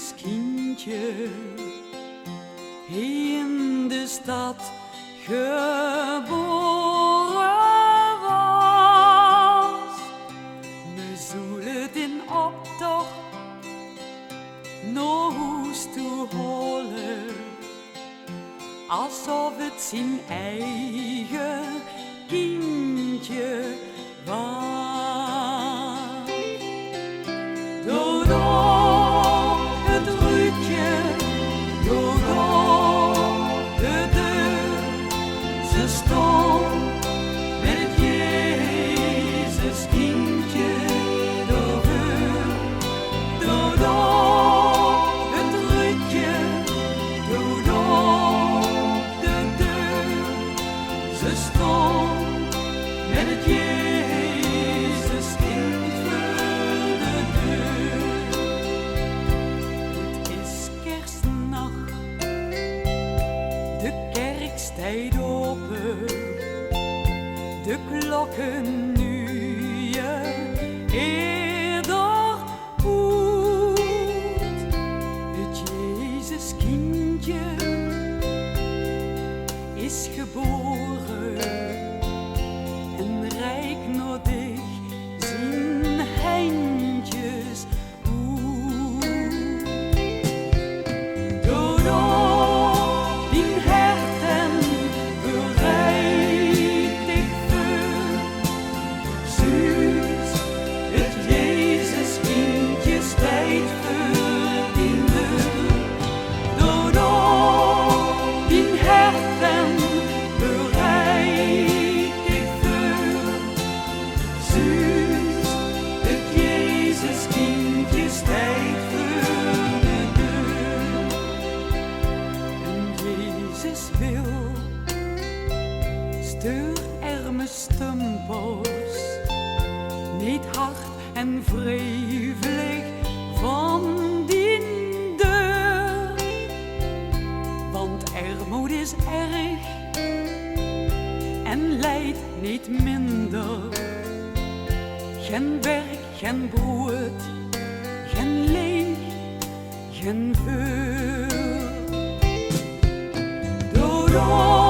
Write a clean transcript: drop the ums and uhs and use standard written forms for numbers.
Jezus kindje in de stad geboren was. We zullen in optocht naar huis toe holen, alsof het zijn eigen kindje was. Doordat het ruitje, doordat de deur, ze stond met het Jezus kindje doorheur. Doordat het ruitje, doordat de deur, ze stond met het Jezus kind voor de deur. Het is kerstnacht, de kerk staat open, de klokken nu je eerder hoort. Het Jezus kindje is geboren en rijk naar dich zijn handjes uit. Doordat die herten bereid ik voor, zuus het Jezus kindje stijgt voor die deur. Doordat die herten bereid ik voor, zuus het Jezus kindje stijgt voor de deur. En Jezus wil stuurt arme stempels, niet hard en wrevelig van die deur. Want armoede is erg en lijdt niet minder. Geen werk, geen brood, geen leeg, geen vuur. Doordat